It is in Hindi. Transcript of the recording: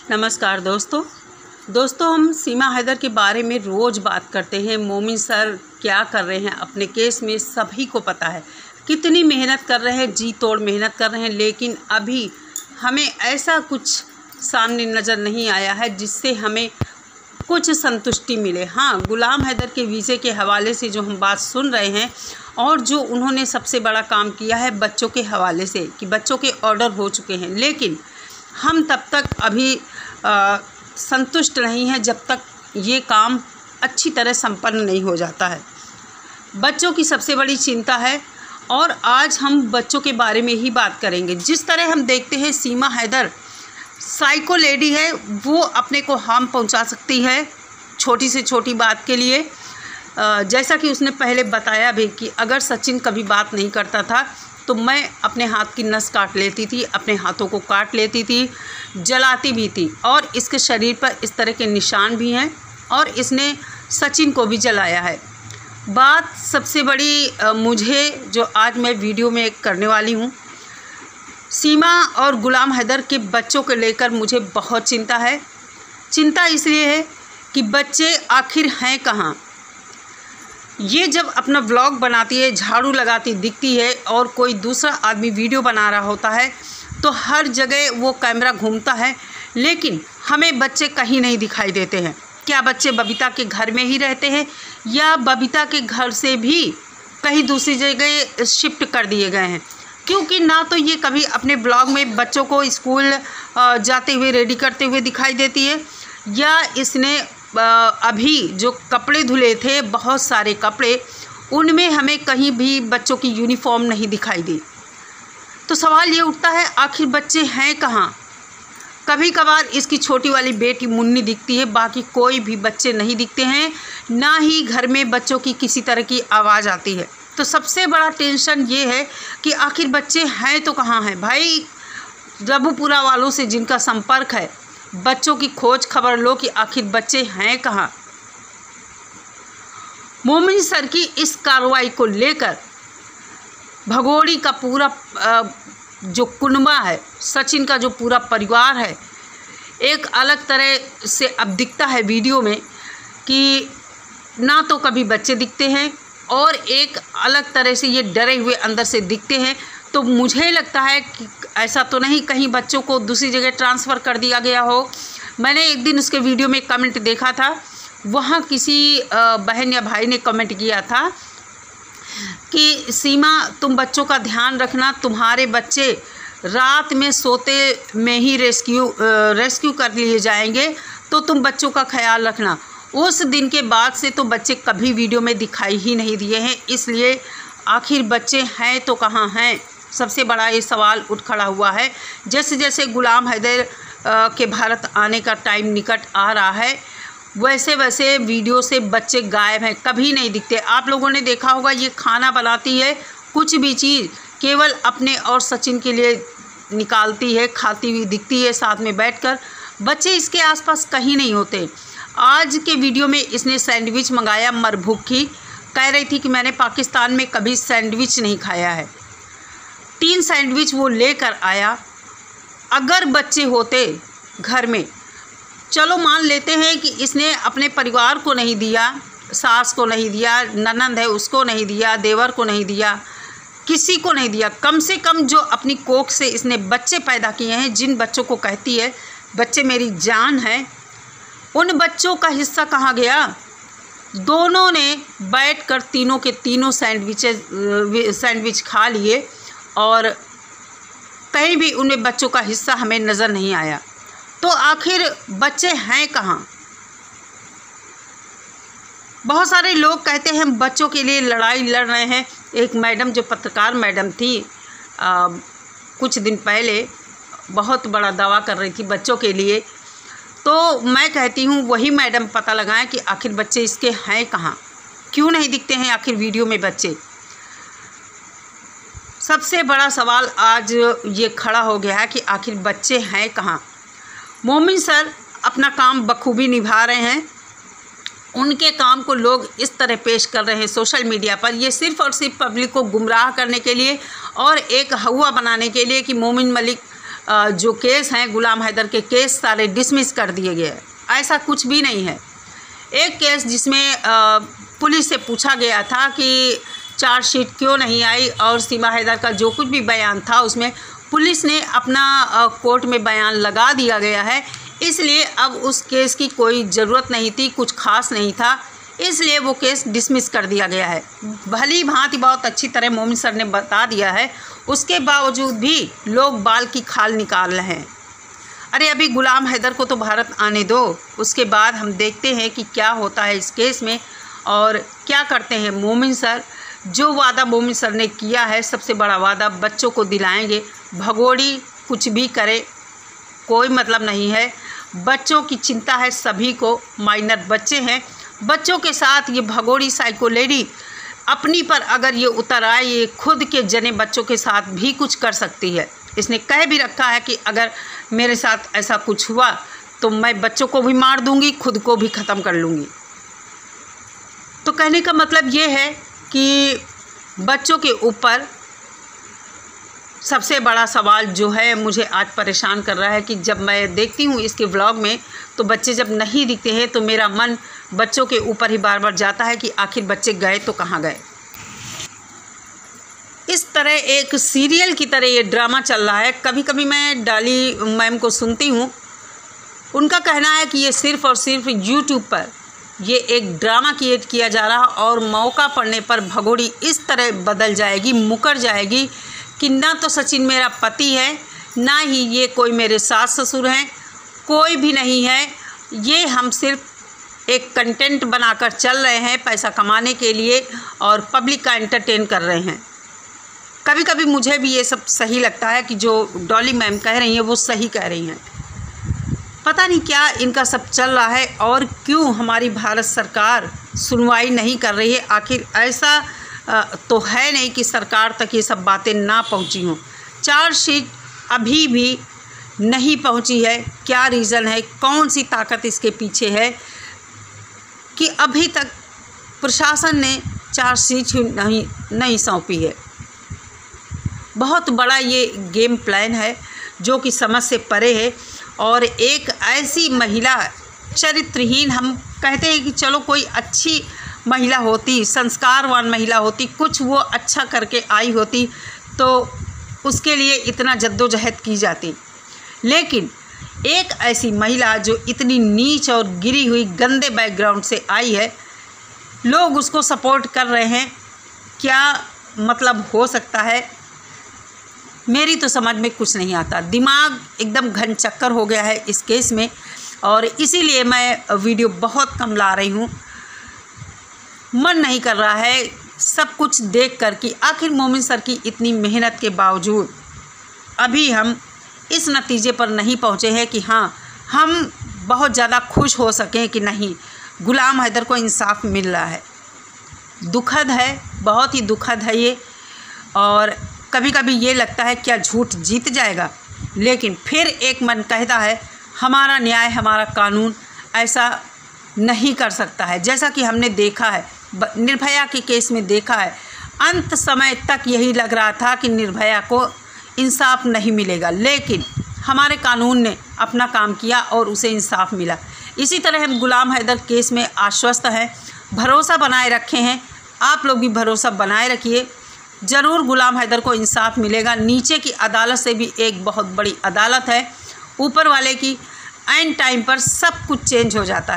नमस्कार दोस्तों हम सीमा हैदर के बारे में रोज़ बात करते हैं। मोमिन सर क्या कर रहे हैं अपने केस में सभी को पता है, कितनी मेहनत कर रहे हैं, जी तोड़ मेहनत कर रहे हैं, लेकिन अभी हमें ऐसा कुछ सामने नज़र नहीं आया है जिससे हमें कुछ संतुष्टि मिले। हाँ, गुलाम हैदर के वीज़े के हवाले से जो हम बात सुन रहे हैं और जो उन्होंने सबसे बड़ा काम किया है बच्चों के हवाले से कि बच्चों के ऑर्डर हो चुके हैं, लेकिन हम तब तक अभी संतुष्ट नहीं हैं जब तक ये काम अच्छी तरह संपन्न नहीं हो जाता है। बच्चों की सबसे बड़ी चिंता है और आज हम बच्चों के बारे में ही बात करेंगे। जिस तरह हम देखते हैं सीमा हैदर साइको लेडी है, वो अपने को हार्म पहुंचा सकती है छोटी से छोटी बात के लिए। जैसा कि उसने पहले बताया भी कि अगर सचिन कभी बात नहीं करता था तो मैं अपने हाथ की नस काट लेती थी, अपने हाथों को काट लेती थी, जलाती भी थी और इसके शरीर पर इस तरह के निशान भी हैं और इसने सचिन को भी जलाया है। बात सबसे बड़ी मुझे जो आज मैं वीडियो में करने वाली हूँ, सीमा और गुलाम हैदर के बच्चों को लेकर मुझे बहुत चिंता है। चिंता इसलिए है कि बच्चे आखिर हैं कहाँ। ये जब अपना व्लॉग बनाती है, झाड़ू लगाती दिखती है और कोई दूसरा आदमी वीडियो बना रहा होता है तो हर जगह वो कैमरा घूमता है, लेकिन हमें बच्चे कहीं नहीं दिखाई देते हैं। क्या बच्चे बबीता के घर में ही रहते हैं या बबीता के घर से भी कहीं दूसरी जगह शिफ्ट कर दिए गए हैं? क्योंकि ना तो ये कभी अपने ब्लॉग में बच्चों को स्कूल जाते हुए रेडी करते हुए दिखाई देती है, या इसने अभी जो कपड़े धुले थे, बहुत सारे कपड़े, उनमें हमें कहीं भी बच्चों की यूनिफॉर्म नहीं दिखाई दी। तो सवाल ये उठता है आखिर बच्चे हैं कहाँ। कभी कभार इसकी छोटी वाली बेटी मुन्नी दिखती है, बाकी कोई भी बच्चे नहीं दिखते हैं, ना ही घर में बच्चों की किसी तरह की आवाज़ आती है। तो सबसे बड़ा टेंशन ये है कि आखिर बच्चे हैं तो कहाँ हैं। भाई, रबुपुरा वालों से जिनका संपर्क है, बच्चों की खोज खबर लो कि आखिर बच्चे हैं कहाँ। मोमिन सर की इस कार्रवाई को लेकर भगोड़ी का पूरा जो कुनबा है, सचिन का जो पूरा परिवार है, एक अलग तरह से अब दिखता है वीडियो में कि ना तो कभी बच्चे दिखते हैं और एक अलग तरह से ये डरे हुए अंदर से दिखते हैं। तो मुझे लगता है कि ऐसा तो नहीं कहीं बच्चों को दूसरी जगह ट्रांसफ़र कर दिया गया हो। मैंने एक दिन उसके वीडियो में कमेंट देखा था, वहाँ किसी बहन या भाई ने कमेंट किया था कि सीमा तुम बच्चों का ध्यान रखना, तुम्हारे बच्चे रात में सोते में ही रेस्क्यू कर लिए जाएंगे, तो तुम बच्चों का ख्याल रखना। उस दिन के बाद से तो बच्चे कभी वीडियो में दिखाई ही नहीं दिए हैं। इसलिए आखिर बच्चे हैं तो कहाँ हैं, सबसे बड़ा ये सवाल उठ खड़ा हुआ है। जैसे जैसे गुलाम हैदर के भारत आने का टाइम निकट आ रहा है, वैसे वैसे वीडियो से बच्चे गायब हैं, कभी नहीं दिखते। आप लोगों ने देखा होगा ये खाना बनाती है, कुछ भी चीज़ केवल अपने और सचिन के लिए निकालती है, खाती हुई दिखती है साथ में बैठकर। बच्चे इसके आसपास कहीं नहीं होते। आज के वीडियो में इसने सैंडविच मंगाया, मरभुक्खी कह रही थी कि मैंने पाकिस्तान में कभी सैंडविच नहीं खाया है। 3 सैंडविच वो लेकर आया। अगर बच्चे होते घर में, चलो मान लेते हैं कि इसने अपने परिवार को नहीं दिया, सास को नहीं दिया, ननंद है उसको नहीं दिया, देवर को नहीं दिया, किसी को नहीं दिया, कम से कम जो अपनी कोख से इसने बच्चे पैदा किए हैं, जिन बच्चों को कहती है बच्चे मेरी जान है, उन बच्चों का हिस्सा कहाँ गया? दोनों ने बैठकर तीनों के तीनों सैंडविच खा लिए और कहीं भी उनमें बच्चों का हिस्सा हमें नज़र नहीं आया। तो आखिर बच्चे हैं कहाँ? बहुत सारे लोग कहते हैं हम बच्चों के लिए लड़ाई लड़ रहे हैं। एक मैडम जो पत्रकार मैडम थी, कुछ दिन पहले बहुत बड़ा दावा कर रही थी बच्चों के लिए। तो मैं कहती हूँ वही मैडम पता लगाएं कि आखिर बच्चे इसके हैं कहाँ, क्यों नहीं दिखते हैं आखिर वीडियो में बच्चे। सबसे बड़ा सवाल आज ये खड़ा हो गया है कि आखिर बच्चे हैं कहाँ। मोमिन सर अपना काम बखूबी निभा रहे हैं। उनके काम को लोग इस तरह पेश कर रहे हैं सोशल मीडिया पर, ये सिर्फ़ और सिर्फ पब्लिक को गुमराह करने के लिए और एक हवा बनाने के लिए कि मोमिन मलिक जो केस हैं गुलाम हैदर के केस सारे डिसमिस कर दिए गए। ऐसा कुछ भी नहीं है। एक केस जिसमें पुलिस से पूछा गया था कि चार्जशीट क्यों नहीं आई और सीमा हैदर का जो कुछ भी बयान था उसमें पुलिस ने अपना कोर्ट में बयान लगा दिया गया है, इसलिए अब उस केस की कोई ज़रूरत नहीं थी, कुछ खास नहीं था, इसलिए वो केस डिसमिस कर दिया गया है। भली भांति बहुत अच्छी तरह मोमिन सर ने बता दिया है, उसके बावजूद भी लोग बाल की खाल निकाल रहे हैं। अरे अभी गुलाम हैदर को तो भारत आने दो, उसके बाद हम देखते हैं कि क्या होता है इस केस में और क्या करते हैं मोमिन सर। जो वादा मोमिन सर ने किया है, सबसे बड़ा वादा, बच्चों को दिलाएंगे। भगोड़ी कुछ भी करे कोई मतलब नहीं है, बच्चों की चिंता है सभी को। माइनर बच्चे हैं, बच्चों के साथ ये भगोड़ी साइको लेडी अपनी पर अगर ये उतर आए, ये खुद के जने बच्चों के साथ भी कुछ कर सकती है। इसने कह भी रखा है कि अगर मेरे साथ ऐसा कुछ हुआ तो मैं बच्चों को भी मार दूंगी, खुद को भी ख़त्म कर लूँगी। तो कहने का मतलब ये है कि बच्चों के ऊपर सबसे बड़ा सवाल जो है मुझे आज परेशान कर रहा है कि जब मैं देखती हूँ इसके व्लॉग में तो बच्चे जब नहीं दिखते हैं तो मेरा मन बच्चों के ऊपर ही बार बार जाता है कि आखिर बच्चे गए तो कहाँ गए। इस तरह एक सीरियल की तरह ये ड्रामा चल रहा है। कभी कभी मैं डॉली मैम को सुनती हूँ, उनका कहना है कि ये सिर्फ़ और सिर्फ यूट्यूब पर ये एक ड्रामा क्रिएट किया जा रहा और मौका पड़ने पर भगोड़ी इस तरह बदल जाएगी, मुकर जाएगी कि ना तो सचिन मेरा पति है, ना ही ये कोई मेरे सास ससुर हैं, कोई भी नहीं है। ये हम सिर्फ एक कंटेंट बनाकर चल रहे हैं पैसा कमाने के लिए और पब्लिक का एंटरटेन कर रहे हैं। कभी कभी मुझे भी ये सब सही लगता है कि जो डॉली मैम कह रही हैं वो सही कह रही हैं। पता नहीं क्या इनका सब चल रहा है और क्यों हमारी भारत सरकार सुनवाई नहीं कर रही है। आखिर ऐसा तो है नहीं कि सरकार तक ये सब बातें ना पहुंची हों। चार्जशीट अभी भी नहीं पहुंची है, क्या रीज़न है, कौन सी ताकत इसके पीछे है कि अभी तक प्रशासन ने चार्जशीट नहीं सौंपी है। बहुत बड़ा ये गेम प्लान है जो कि समझ से परे है। और एक ऐसी महिला चरित्रहीन, हम कहते हैं कि चलो कोई अच्छी महिला होती, संस्कारवान महिला होती, कुछ वो अच्छा करके आई होती तो उसके लिए इतना जद्दोजहद की जाती, लेकिन एक ऐसी महिला जो इतनी नीच और गिरी हुई गंदे बैकग्राउंड से आई है, लोग उसको सपोर्ट कर रहे हैं। क्या मतलब हो सकता है, मेरी तो समझ में कुछ नहीं आता। दिमाग एकदम घन चक्कर हो गया है इस केस में और इसीलिए मैं वीडियो बहुत कम ला रही हूँ। मन नहीं कर रहा है सब कुछ देख कर कि आखिर मोमिन सर की इतनी मेहनत के बावजूद अभी हम इस नतीजे पर नहीं पहुँचे हैं कि हाँ हम बहुत ज़्यादा खुश हो सकें कि नहीं गुलाम हैदर को इंसाफ मिल रहा है। दुखद है, बहुत ही दुखद है ये। और कभी कभी ये लगता है क्या झूठ जीत जाएगा, लेकिन फिर एक मन कहता है हमारा न्याय, हमारा कानून ऐसा नहीं कर सकता है। जैसा कि हमने देखा है निर्भया के केस में देखा है, अंत समय तक यही लग रहा था कि निर्भया को इंसाफ नहीं मिलेगा, लेकिन हमारे कानून ने अपना काम किया और उसे इंसाफ मिला। इसी तरह हम गुलाम हैदर केस में आश्वस्त हैं, भरोसा बनाए रखे हैं। आप लोग भी भरोसा बनाए रखिए, ज़रूर गुलाम हैदर को इंसाफ मिलेगा। नीचे की अदालत से भी एक बहुत बड़ी अदालत है, ऊपर वाले की ऐन टाइम पर सब कुछ चेंज हो जाता है।